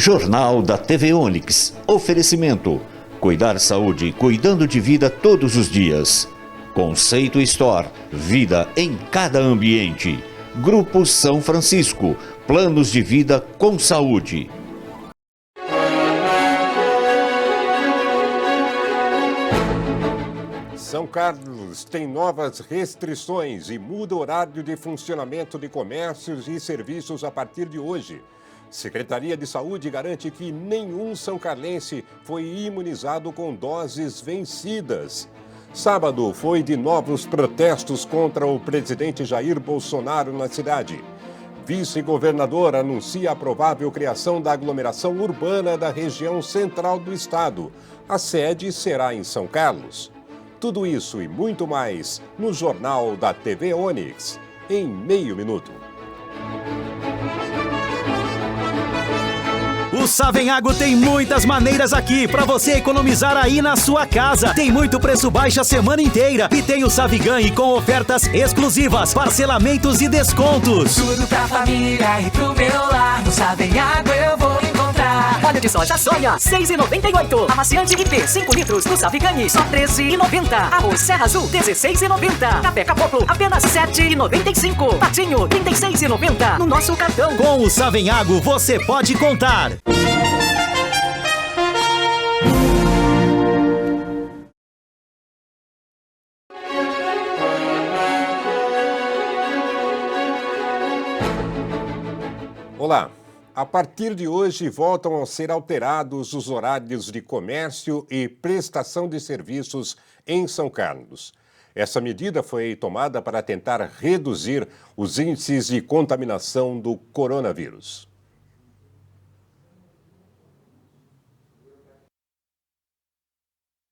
Jornal da TV Onix. Oferecimento: cuidar saúde, cuidando de vida todos os dias. Conceito Store. Vida em cada ambiente. Grupo São Francisco. Planos de vida com saúde. São Carlos tem novas restrições e muda o horário de funcionamento de comércios e serviços a partir de hoje. Secretaria de Saúde garante que nenhum são-carlense foi imunizado com doses vencidas. Sábado foi de novos protestos contra o presidente Jair Bolsonaro na cidade. Vice-governador anuncia a provável criação da aglomeração urbana da região central do estado. A sede será em São Carlos. Tudo isso e muito mais no Jornal da TV Onix, em meio minuto. O Savenhago tem muitas maneiras aqui para você economizar aí na sua casa. Tem muito preço baixo a semana inteira e tem o Saviganhe com ofertas exclusivas, parcelamentos e descontos. Tudo pra família e pro meu lar. No Savenhago eu vou encontrar. Óleo de soja sonha, 6,98. Amaciante IP, 5 litros. No Saviganhe, só 13,90. Arroz Serra Azul, 16,90. Café Caboclo, apenas 7,95. Patinho, 36,90. No nosso cartão. Com o Savenhago você pode contar. Olá, a partir de hoje voltam a ser alterados os horários de comércio e prestação de serviços em São Carlos. Essa medida foi tomada para tentar reduzir os índices de contaminação do coronavírus.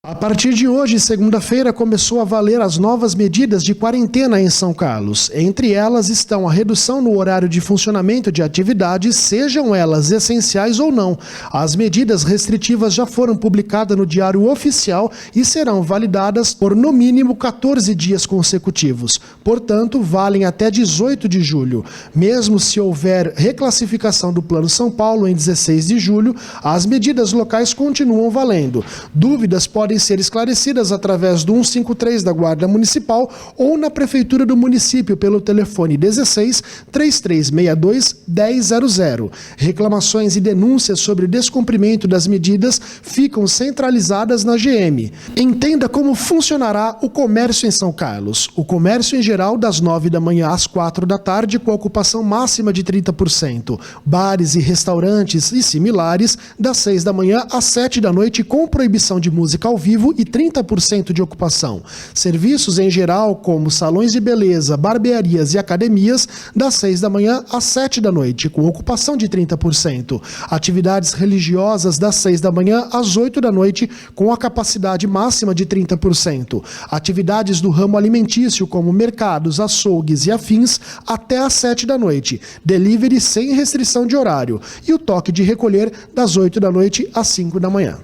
A partir de hoje, segunda-feira, começou a valer as novas medidas de quarentena em São Carlos. Entre elas estão a redução no horário de funcionamento de atividades, sejam elas essenciais ou não. As medidas restritivas já foram publicadas no Diário Oficial e serão validadas por no mínimo 14 dias consecutivos. Portanto, valem até 18 de julho. Mesmo se houver reclassificação do Plano São Paulo em 16 de julho, as medidas locais continuam valendo. Dúvidas podem ser esclarecidas através do 153 da Guarda Municipal ou na Prefeitura do município pelo telefone 16 3362 1000. Reclamações e denúncias sobre descumprimento das medidas ficam centralizadas na GM. Entenda como funcionará o comércio em São Carlos. O comércio em geral das 9 da manhã às 4 da tarde com ocupação máxima de 30%. Bares e restaurantes e similares das 6 da manhã às 7 da noite com proibição de música ao vivo e 30% de ocupação. Serviços em geral, como salões de beleza, barbearias e academias, das 6 da manhã às 7 da noite, com ocupação de 30%. Atividades religiosas das 6 da manhã às 8 da noite, com a capacidade máxima de 30%. Atividades do ramo alimentício, como mercados, açougues e afins, até às 7 da noite. Delivery sem restrição de horário. E o toque de recolher das 8 da noite às 5 da manhã.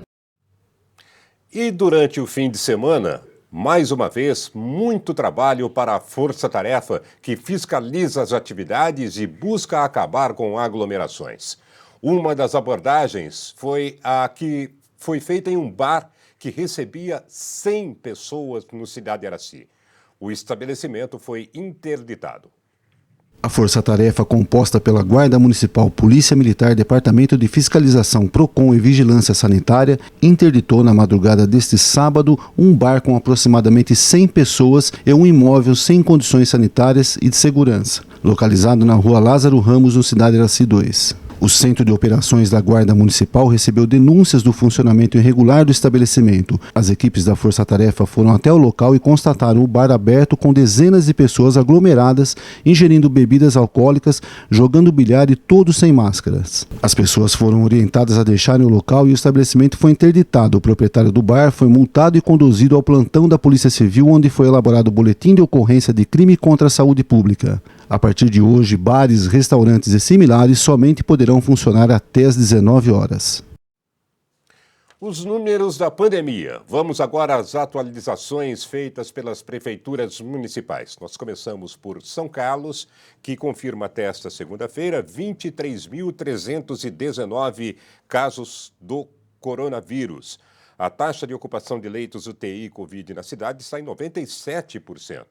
E durante o fim de semana, mais uma vez, muito trabalho para a Força Tarefa, que fiscaliza as atividades e busca acabar com aglomerações. Uma das abordagens foi a que foi feita em um bar que recebia 100 pessoas no Cidade Araci. O estabelecimento foi interditado. A força-tarefa, composta pela Guarda Municipal, Polícia Militar, Departamento de Fiscalização, PROCON e Vigilância Sanitária, interditou na madrugada deste sábado um bar com aproximadamente 100 pessoas e um imóvel sem condições sanitárias e de segurança, localizado na rua Lázaro Ramos, no Cidade Araci 2. O Centro de Operações da Guarda Municipal recebeu denúncias do funcionamento irregular do estabelecimento. As equipes da Força Tarefa foram até o local e constataram o bar aberto com dezenas de pessoas aglomeradas, ingerindo bebidas alcoólicas, jogando bilhar e todos sem máscaras. As pessoas foram orientadas a deixarem o local e o estabelecimento foi interditado. O proprietário do bar foi multado e conduzido ao plantão da Polícia Civil, onde foi elaborado o boletim de ocorrência de crime contra a saúde pública. A partir de hoje, bares, restaurantes e similares somente poderão funcionar até às 19 horas. Os números da pandemia. Vamos agora às atualizações feitas pelas prefeituras municipais. Nós começamos por São Carlos, que confirma até esta segunda-feira 23.319 casos do coronavírus. A taxa de ocupação de leitos UTI Covid na cidade está em 97%.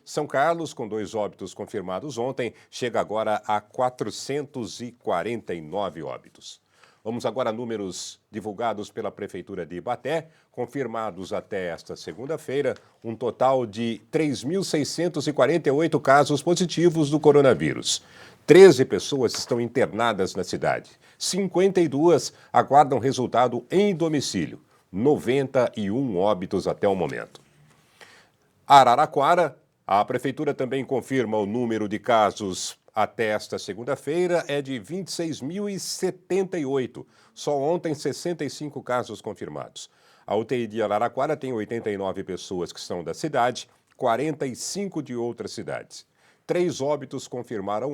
São Carlos, com 2 óbitos confirmados ontem, chega agora a 449 óbitos. Vamos agora a números divulgados pela Prefeitura de Ibaté, confirmados até esta segunda-feira, um total de 3.648 casos positivos do coronavírus. 13 pessoas estão internadas na cidade. 52 aguardam resultado em domicílio. 91 óbitos até o momento. Araraquara, a Prefeitura também confirma o número de casos até esta segunda-feira é de 26.078. Só ontem, 65 casos confirmados. A UTI de Araraquara tem 89 pessoas que são da cidade, 45 de outras cidades. 3 óbitos confirmados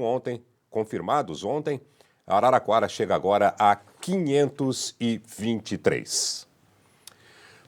ontem. Araraquara chega agora a 523.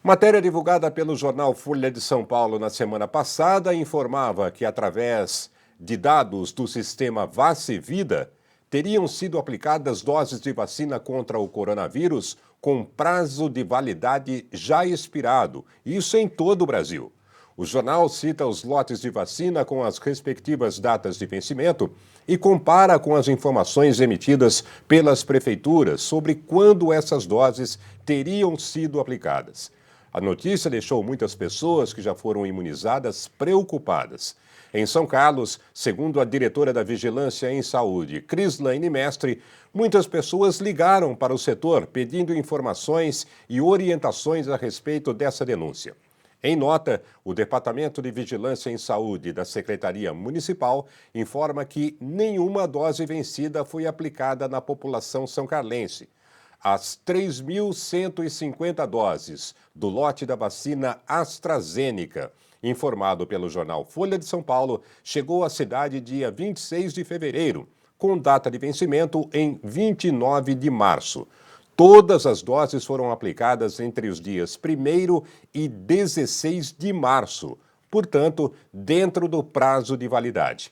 Matéria divulgada pelo jornal Folha de São Paulo na semana passada informava que, através de dados do sistema VaciVida, teriam sido aplicadas doses de vacina contra o coronavírus com prazo de validade já expirado, isso em todo o Brasil. O jornal cita os lotes de vacina com as respectivas datas de vencimento e compara com as informações emitidas pelas prefeituras sobre quando essas doses teriam sido aplicadas. A notícia deixou muitas pessoas que já foram imunizadas preocupadas. Em São Carlos, segundo a diretora da Vigilância em Saúde, Crislaine Mestre, muitas pessoas ligaram para o setor pedindo informações e orientações a respeito dessa denúncia. Em nota, o Departamento de Vigilância em Saúde da Secretaria Municipal informa que nenhuma dose vencida foi aplicada na população são-carlense. As 3.150 doses do lote da vacina AstraZeneca, informado pelo jornal Folha de São Paulo, chegou à cidade dia 26 de fevereiro, com data de vencimento em 29 de março. Todas as doses foram aplicadas entre os dias 1º e 16 de março, portanto, dentro do prazo de validade.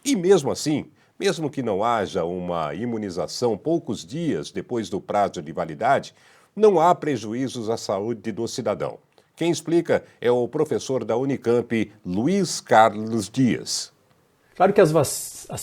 E mesmo assim, mesmo que não haja uma imunização poucos dias depois do prazo de validade, não há prejuízos à saúde do cidadão. Quem explica é o professor da Unicamp, Luiz Carlos Dias. Claro que as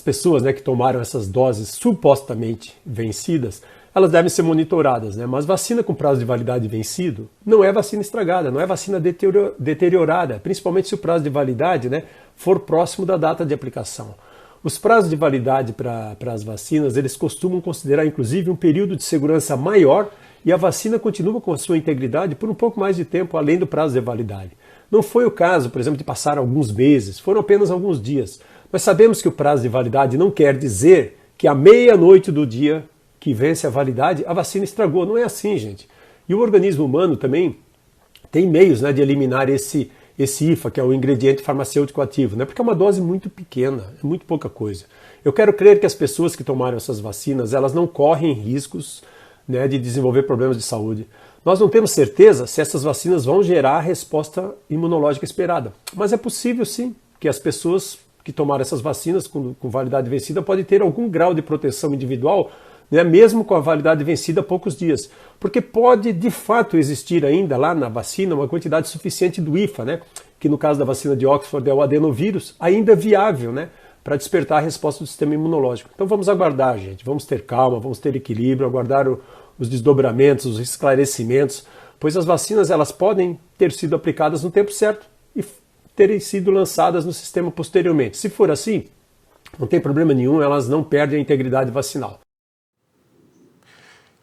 pessoas, que tomaram essas doses supostamente vencidas, elas devem ser monitoradas, mas vacina com prazo de validade vencido não é vacina estragada, não é vacina deteriorada, principalmente se o prazo de validade for próximo da data de aplicação. Os prazos de validade para as vacinas, eles costumam considerar inclusive um período de segurança maior e a vacina continua com a sua integridade por um pouco mais de tempo além do prazo de validade. Não foi o caso, por exemplo, de passar alguns meses, foram apenas alguns dias. Mas sabemos que o prazo de validade não quer dizer que à meia-noite do dia que vence a validade, a vacina estragou. Não é assim, gente. E o organismo humano também tem meios de eliminar esse IFA, que é o ingrediente farmacêutico ativo, porque é uma dose muito pequena, é muito pouca coisa. Eu quero crer que as pessoas que tomaram essas vacinas, elas não correm riscos de desenvolver problemas de saúde. Nós não temos certeza se essas vacinas vão gerar a resposta imunológica esperada. Mas é possível sim que as pessoas que tomaram essas vacinas com validade vencida podem ter algum grau de proteção individual, mesmo com a validade vencida há poucos dias. Porque pode de fato existir ainda lá na vacina uma quantidade suficiente do IFA, que no caso da vacina de Oxford é o adenovírus, ainda viável, para despertar a resposta do sistema imunológico. Então vamos aguardar, gente, vamos ter calma, vamos ter equilíbrio, aguardar os desdobramentos, os esclarecimentos, pois as vacinas elas podem ter sido aplicadas no tempo certo e terem sido lançadas no sistema posteriormente. Se for assim, não tem problema nenhum, elas não perdem a integridade vacinal.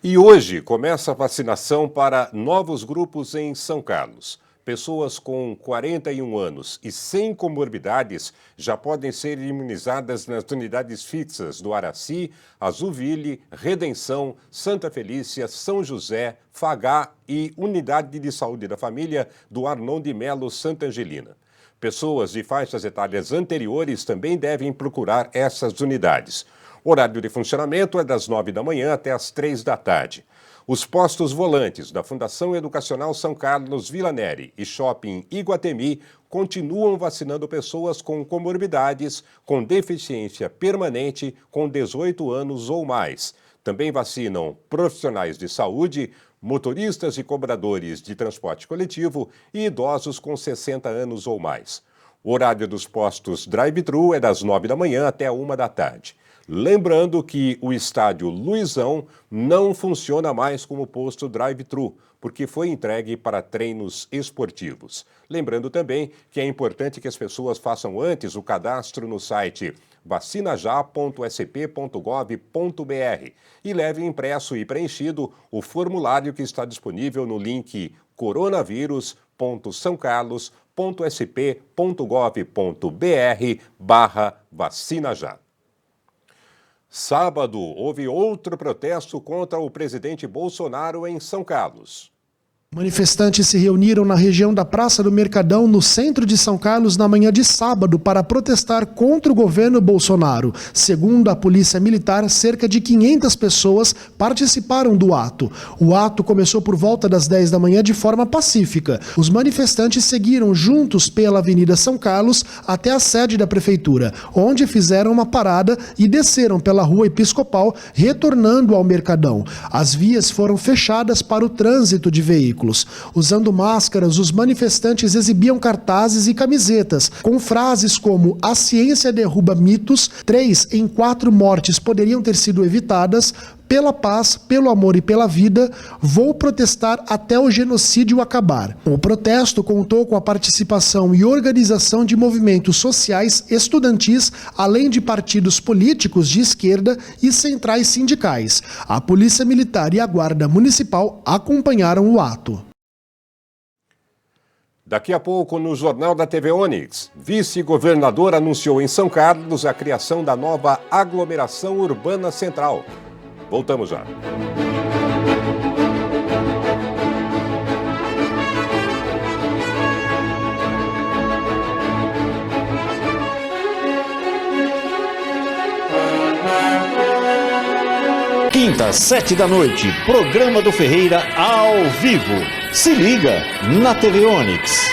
E hoje começa a vacinação para novos grupos em São Carlos. Pessoas com 41 anos e sem comorbidades já podem ser imunizadas nas unidades fixas do Araci, Azuville, Redenção, Santa Felícia, São José, Fagá e Unidade de Saúde da Família do Arnon de Melo Santa Angelina. Pessoas de faixas etárias anteriores também devem procurar essas unidades. O horário de funcionamento é das 9 da manhã até as 3 da tarde. Os postos volantes da Fundação Educacional São Carlos Vila Neri e Shopping Iguatemi continuam vacinando pessoas com comorbidades, com deficiência permanente, com 18 anos ou mais. Também vacinam profissionais de saúde, motoristas e cobradores de transporte coletivo e idosos com 60 anos ou mais. O horário dos postos drive-thru é das 9 da manhã até 1 da tarde. Lembrando que o estádio Luizão não funciona mais como posto drive-thru, porque foi entregue para treinos esportivos. Lembrando também que é importante que as pessoas façam antes o cadastro no site vacinajá.sp.gov.br e levem impresso e preenchido o formulário que está disponível no link coronavírus.sãocarlos.sp.gov.br/vacinajá. Sábado, houve outro protesto contra o presidente Bolsonaro em São Carlos. Manifestantes se reuniram na região da Praça do Mercadão, no centro de São Carlos, na manhã de sábado, para protestar contra o governo Bolsonaro. Segundo a Polícia Militar, cerca de 500 pessoas participaram do ato. O ato começou por volta das 10 da manhã de forma pacífica. Os manifestantes seguiram juntos pela Avenida São Carlos até a sede da Prefeitura, onde fizeram uma parada e desceram pela Rua Episcopal, retornando ao Mercadão. As vias foram fechadas para o trânsito de veículos. Usando máscaras, os manifestantes exibiam cartazes e camisetas com frases como "A ciência derruba mitos", 3 em 4 mortes poderiam ter sido evitadas, "Pela paz, pelo amor e pela vida, vou protestar até o genocídio acabar". O protesto contou com a participação e organização de movimentos sociais estudantis, além de partidos políticos de esquerda e centrais sindicais. A Polícia Militar e a Guarda Municipal acompanharam o ato. Daqui a pouco, no Jornal da TV Onix, vice-governador anunciou em São Carlos a criação da nova aglomeração urbana central. Voltamos já. Quinta, 7 da noite, programa do Ferreira ao vivo. Se liga na TV Onix.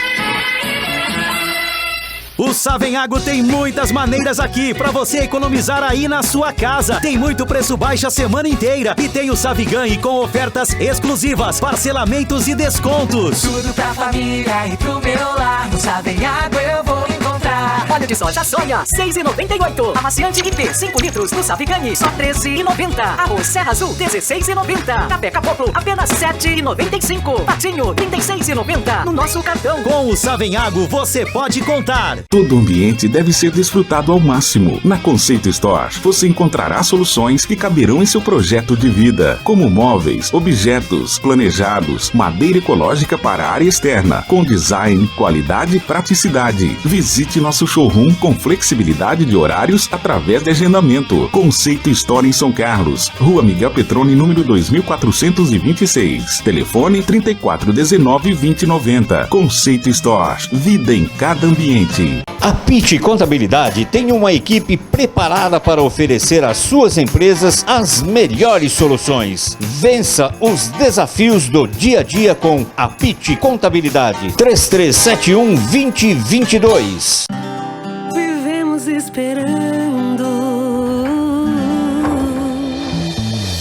O Savenhago tem muitas maneiras aqui pra você economizar aí na sua casa. Tem muito preço baixo a semana inteira e tem o Saviganhe com ofertas exclusivas, parcelamentos e descontos. Tudo pra família e pro meu lar. No Savenhago eu vou encontrar. Óleo de soja Sônia, R$ 6,98. Amaciante IP, 5 litros, no Saviganhe, só R$ 13,90. Arroz Serra Azul, R$ 16,90. Café Caboclo, apenas R$ 7,95. Patinho, R$ 36,90. No nosso cartão. Com o Savenhago você pode contar. Todo ambiente deve ser desfrutado ao máximo. Na Conceito Store, você encontrará soluções que caberão em seu projeto de vida, como móveis, objetos planejados, madeira ecológica para a área externa, com design, qualidade e praticidade. Visite nosso showroom com flexibilidade de horários através de agendamento. Conceito Store em São Carlos, Rua Miguel Petroni, número 2426. Telefone 3419-2090. Conceito Store, vida em cada ambiente. A Pitti Contabilidade tem uma equipe preparada para oferecer às suas empresas as melhores soluções. Vença os desafios do dia a dia com a Pitti Contabilidade. 3371-2022. Vivemos esperando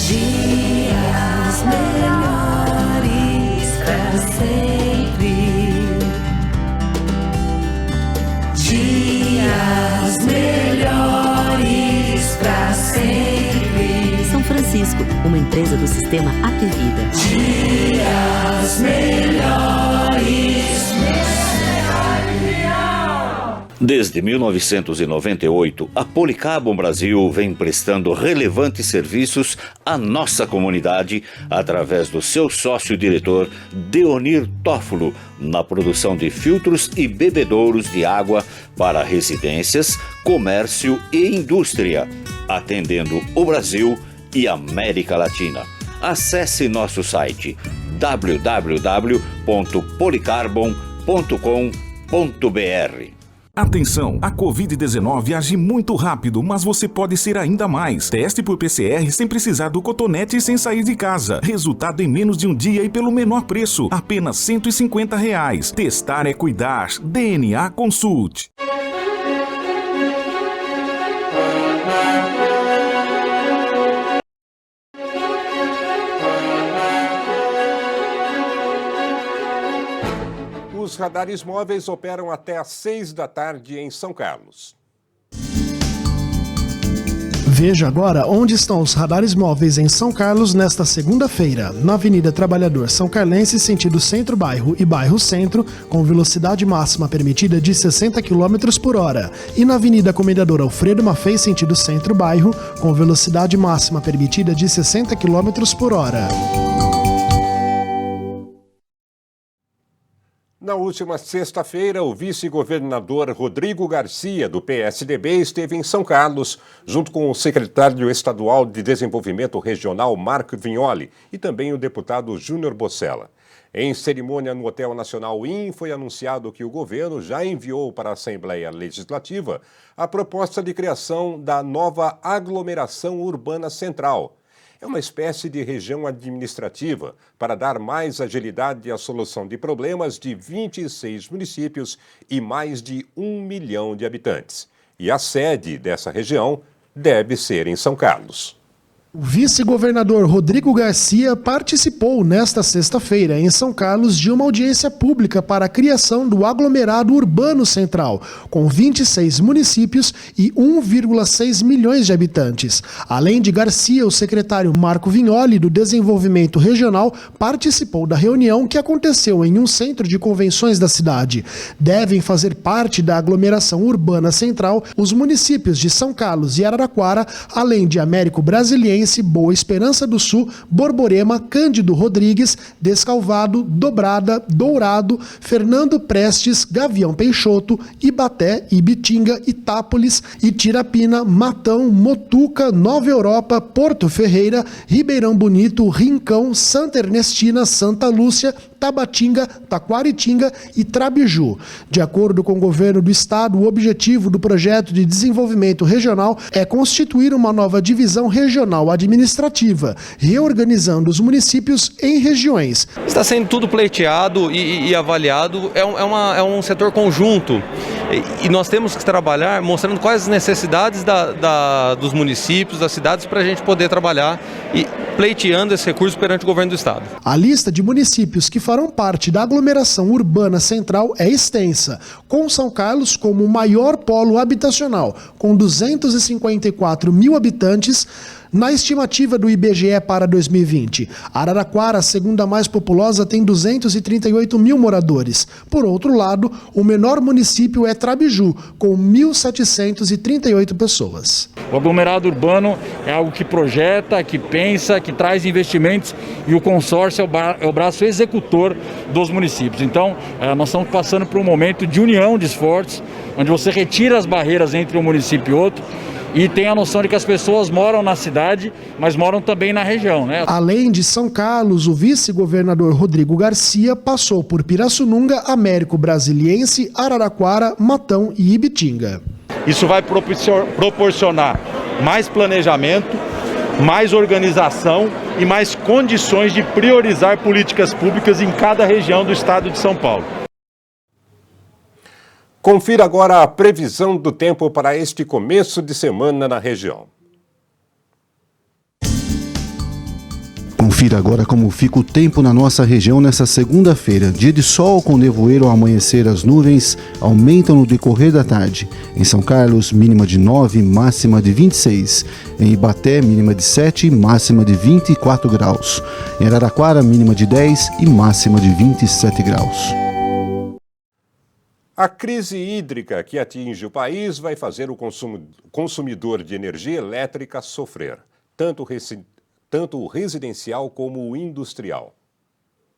dias melhores pra sempre. Dias melhores pra sempre. São Francisco, uma empresa do sistema Apvida. Dias melhores. Desde 1998, a Policarbon Brasil vem prestando relevantes serviços à nossa comunidade através do seu sócio-diretor Deonir Tófolo na produção de filtros e bebedouros de água para residências, comércio e indústria, atendendo o Brasil e América Latina. Acesse nosso site www.policarbon.com.br. Atenção, a Covid-19 age muito rápido, mas você pode ser ainda mais. Teste por PCR sem precisar do cotonete e sem sair de casa. Resultado em menos de um dia e pelo menor preço, apenas R$ 150. Testar é cuidar. DNA Consult. Os radares móveis operam até às 6 da tarde em São Carlos. Veja agora onde estão os radares móveis em São Carlos nesta segunda-feira. Na Avenida Trabalhador São Carlense, sentido Centro-Bairro e Bairro-Centro, com velocidade máxima permitida de 60 km por hora. E na Avenida Comendador Alfredo Maffei, sentido Centro-Bairro, com velocidade máxima permitida de 60 km por hora. Na última sexta-feira, o vice-governador Rodrigo Garcia, do PSDB, esteve em São Carlos, junto com o secretário estadual de Desenvolvimento Regional, Marco Vignoli, e também o deputado Júnior Bossella. Em cerimônia no Hotel Nacional IN, foi anunciado que o governo já enviou para a Assembleia Legislativa a proposta de criação da nova aglomeração urbana central. É uma espécie de região administrativa para dar mais agilidade à solução de problemas de 26 municípios e mais de 1 milhão de habitantes. E a sede dessa região deve ser em São Carlos. O vice-governador Rodrigo Garcia participou nesta sexta-feira em São Carlos de uma audiência pública para a criação do aglomerado urbano central, com 26 municípios e 1,6 milhões de habitantes. Além de Garcia, o secretário Marco Vignoli, do Desenvolvimento Regional, participou da reunião que aconteceu em um centro de convenções da cidade. Devem fazer parte da aglomeração urbana central os municípios de São Carlos e Araraquara, além de Américo Brasiliense, Boa Esperança do Sul, Borborema, Cândido Rodrigues, Descalvado, Dobrada, Dourado, Fernando Prestes, Gavião Peixoto, Ibaté, Ibitinga, Itápolis, Itirapina, Matão, Motuca, Nova Europa, Porto Ferreira, Ribeirão Bonito, Rincão, Santa Ernestina, Santa Lúcia, Tabatinga, Taquaritinga e Trabiju. De acordo com o governo do estado, o objetivo do projeto de desenvolvimento regional é constituir uma nova divisão regional administrativa, reorganizando os municípios em regiões. Está sendo tudo pleiteado e avaliado, é um setor conjunto e nós temos que trabalhar mostrando quais as necessidades dos municípios, das cidades, para a gente poder trabalhar e pleiteando esse recurso perante o governo do estado. A lista de municípios que farão parte da aglomeração urbana central é extensa, com São Carlos como o maior polo habitacional, com 254 mil habitantes, na estimativa do IBGE para 2020. Araraquara, a segunda mais populosa, tem 238 mil moradores. Por outro lado, o menor município é Trabiju, com 1.738 pessoas. O aglomerado urbano é algo que projeta, que pensa, que traz investimentos, e o consórcio é o braço executor dos municípios. Então, nós estamos passando por um momento de união de esforços, onde você retira as barreiras entre um município e outro, e tem a noção de que as pessoas moram na cidade, mas moram também na região, né? Além de São Carlos, o vice-governador Rodrigo Garcia passou por Pirassununga, Américo Brasiliense, Araraquara, Matão e Ibitinga. Isso vai proporcionar mais planejamento, mais organização e mais condições de priorizar políticas públicas em cada região do estado de São Paulo. Confira agora a previsão do tempo para este começo de semana na região. Confira agora como fica o tempo na nossa região nesta segunda-feira. Dia de sol com nevoeiro ao amanhecer, as nuvens aumentam no decorrer da tarde. Em São Carlos, mínima de 9, máxima de 26. Em Ibaté, mínima de 7, máxima de 24 graus. Em Araraquara, mínima de 10 e máxima de 27 graus. A crise hídrica que atinge o país vai fazer o consumidor de energia elétrica sofrer, tanto o residencial como o industrial.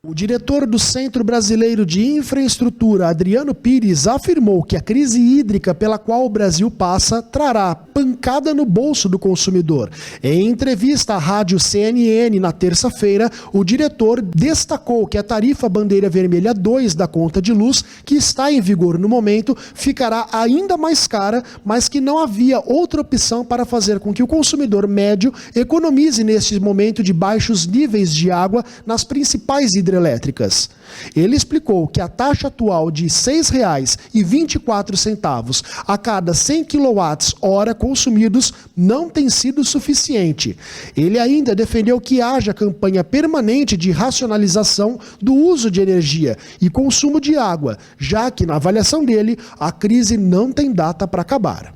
O diretor do Centro Brasileiro de Infraestrutura, Adriano Pires, afirmou que a crise hídrica pela qual o Brasil passa trará pancada no bolso do consumidor. Em entrevista à rádio CNN na terça-feira, o diretor destacou que a tarifa Bandeira Vermelha 2 da conta de luz, que está em vigor no momento, ficará ainda mais cara, mas que não havia outra opção para fazer com que o consumidor médio economize neste momento de baixos níveis de água nas principais hidrelétricas. Ele explicou que a taxa atual de R$ 6,24 a cada 100 kWh consumidos não tem sido suficiente. Ele ainda defendeu que haja campanha permanente de racionalização do uso de energia e consumo de água, já que, na avaliação dele, a crise não tem data para acabar.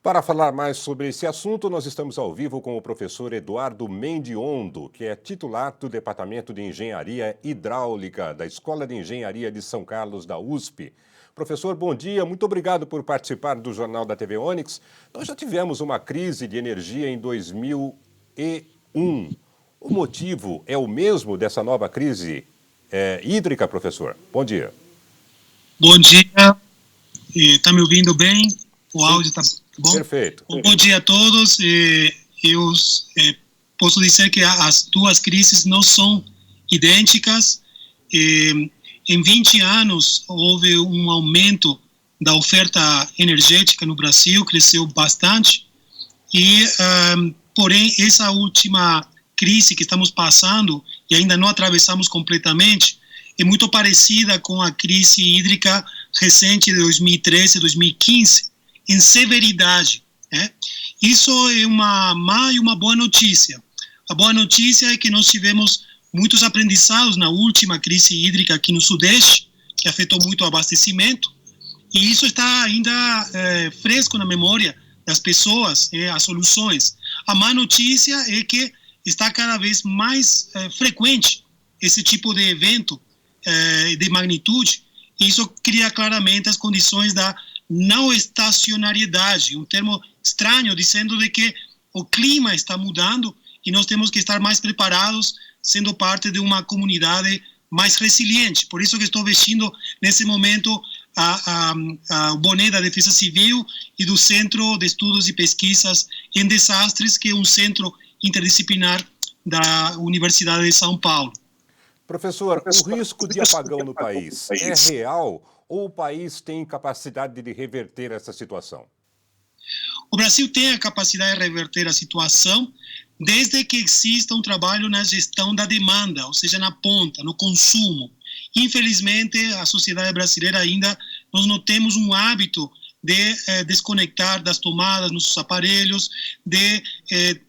Para falar mais sobre esse assunto, nós estamos ao vivo com o professor Eduardo Mendiondo, que é titular do Departamento de Engenharia Hidráulica da Escola de Engenharia de São Carlos, da USP. Professor, bom dia, muito obrigado por participar do Jornal da TV Onix. Nós já tivemos uma crise de energia em 2001. O motivo é o mesmo dessa nova crise hídrica, professor? Bom dia. Bom dia, está me ouvindo bem? O áudio está bom? Perfeito. Bom dia a todos. Eu posso dizer que as duas crises não são idênticas. Em 20 anos houve um aumento da oferta energética no Brasil, cresceu bastante. Porém, essa última crise que estamos passando, e ainda não atravessamos completamente, é muito parecida com a crise hídrica recente de 2013 e 2015, em severidade. Isso é uma má e uma boa notícia. A boa notícia é que nós tivemos muitos aprendizados na última crise hídrica aqui no Sudeste, que afetou muito o abastecimento, e isso está ainda fresco na memória das pessoas, as soluções. A má notícia é que está cada vez mais frequente esse tipo de evento de magnitude, e isso cria claramente as condições da não estacionariedade, um termo estranho, dizendo de que o clima está mudando e nós temos que estar mais preparados, sendo parte de uma comunidade mais resiliente. Por isso que estou vestindo, nesse momento, o boné da Defesa Civil e do Centro de Estudos e Pesquisas em Desastres, que é um centro interdisciplinar da Universidade de São Paulo. Professor, o risco de apagão no país é real ou o país tem capacidade de reverter essa situação? O Brasil tem a capacidade de reverter a situação desde que exista um trabalho na gestão da demanda, ou seja, na ponta, no consumo. Infelizmente, a sociedade brasileira ainda, nós não temos um hábito de desconectar das tomadas nos aparelhos, de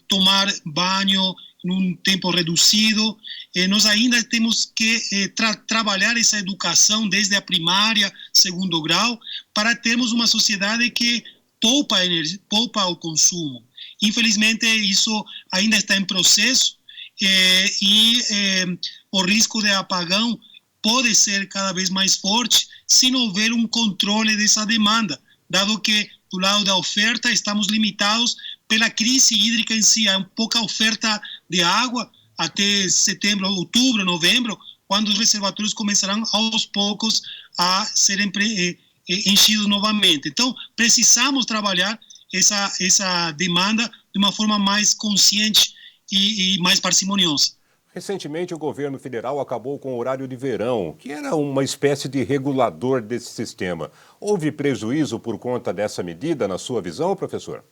tomar banho num tempo reduzido. Nós ainda temos que trabalhar essa educação desde a primária, segundo grau, para termos uma sociedade que poupa energia, poupa o consumo. Infelizmente, isso ainda está em processo o risco de apagão pode ser cada vez mais forte se não houver um controle dessa demanda, dado que do lado da oferta estamos limitados pela crise hídrica em si. Há pouca oferta de água até setembro, outubro, novembro, quando os reservatórios começarão aos poucos a serem enchidos novamente. Então, precisamos trabalhar essa demanda de uma forma mais consciente e mais parcimoniosa. Recentemente, o governo federal acabou com o horário de verão, que era uma espécie de regulador desse sistema. Houve prejuízo por conta dessa medida, na sua visão, professor?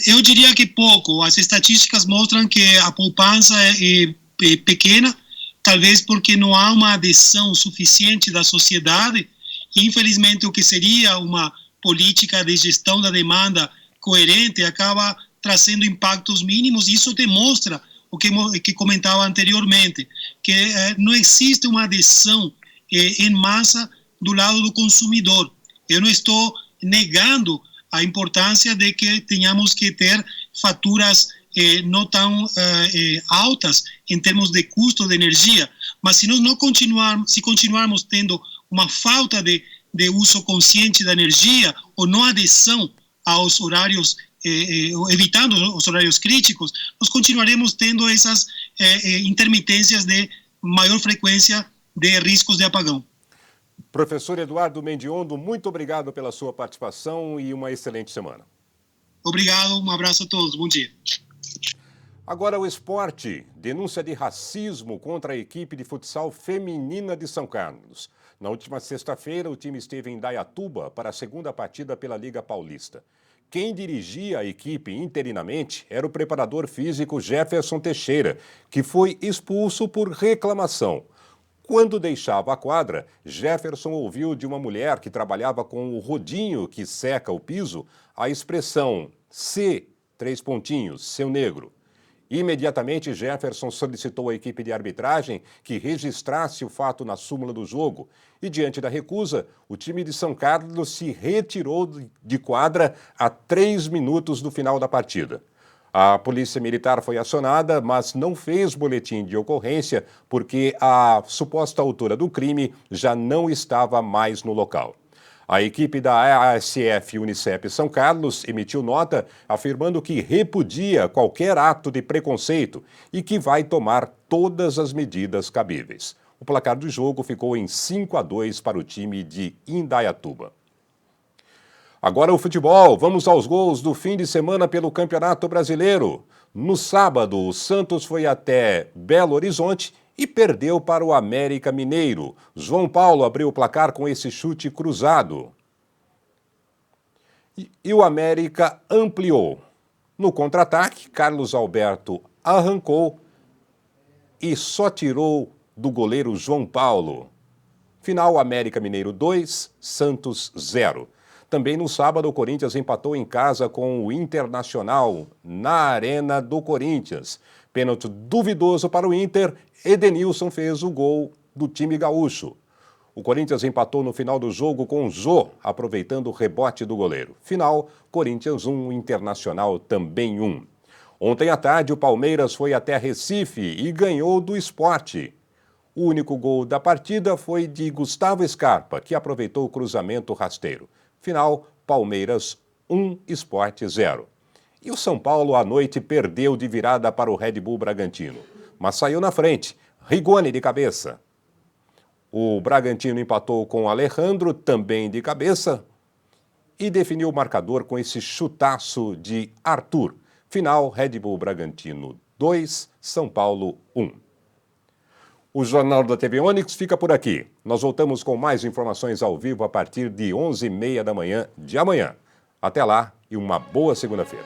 Eu diria que pouco. As estatísticas mostram que a poupança é pequena, talvez porque não há uma adesão suficiente da sociedade. E, infelizmente, o que seria uma política de gestão da demanda coerente acaba trazendo impactos mínimos. Isso demonstra o que comentava anteriormente, que não existe uma adesão em massa do lado do consumidor. Eu não estou negando a importância de que tenhamos que ter faturas não tão altas em termos de custo de energia, mas se nós não continuarmos tendo uma falta de uso consciente da energia ou não adesão aos horários, evitando os horários críticos, nós continuaremos tendo essas intermitências de maior frequência de riscos de apagão. Professor Eduardo Mendiondo, muito obrigado pela sua participação e uma excelente semana. Obrigado, um abraço a todos, bom dia. Agora o esporte. Denúncia de racismo contra a equipe de futsal feminina de São Carlos. Na última sexta-feira, o time esteve em Indaiatuba para a segunda partida pela Liga Paulista. Quem dirigia a equipe interinamente era o preparador físico Jefferson Teixeira, que foi expulso por reclamação. Quando deixava a quadra, Jefferson ouviu de uma mulher que trabalhava com o rodinho que seca o piso a expressão C, seu negro. Imediatamente, Jefferson solicitou à equipe de arbitragem que registrasse o fato na súmula do jogo e, diante da recusa, o time de São Carlos se retirou de quadra a 3 minutos do final da partida. A polícia militar foi acionada, mas não fez boletim de ocorrência porque a suposta autora do crime já não estava mais no local. A equipe da ASF Unicep São Carlos emitiu nota afirmando que repudia qualquer ato de preconceito e que vai tomar todas as medidas cabíveis. O placar do jogo ficou em 5-2 para o time de Indaiatuba. Agora o futebol, vamos aos gols do fim de semana pelo Campeonato Brasileiro. No sábado, o Santos foi até Belo Horizonte e perdeu para o América Mineiro. João Paulo abriu o placar com esse chute cruzado. E o América ampliou. No contra-ataque, Carlos Alberto arrancou e só tirou do goleiro João Paulo. Final, América Mineiro 2, Santos 0. Também no sábado, o Corinthians empatou em casa com o Internacional, na Arena do Corinthians. Pênalti duvidoso para o Inter, Edenilson fez o gol do time gaúcho. O Corinthians empatou no final do jogo com o Jô, aproveitando o rebote do goleiro. Final, Corinthians 1, Internacional também 1. Ontem à tarde, o Palmeiras foi até Recife e ganhou do Sport. O único gol da partida foi de Gustavo Scarpa, que aproveitou o cruzamento rasteiro. Final, Palmeiras 1, Sport 0. E o São Paulo, à noite, perdeu de virada para o Red Bull Bragantino. Mas saiu na frente, Rigoni de cabeça. O Bragantino empatou com o Alejandro, também de cabeça, e definiu o marcador com esse chutaço de Arthur. Final, Red Bull Bragantino 2, São Paulo 1. O Jornal da TV Onix fica por aqui. Nós voltamos com mais informações ao vivo a partir de 11h30 da manhã de amanhã. Até lá e uma boa segunda-feira.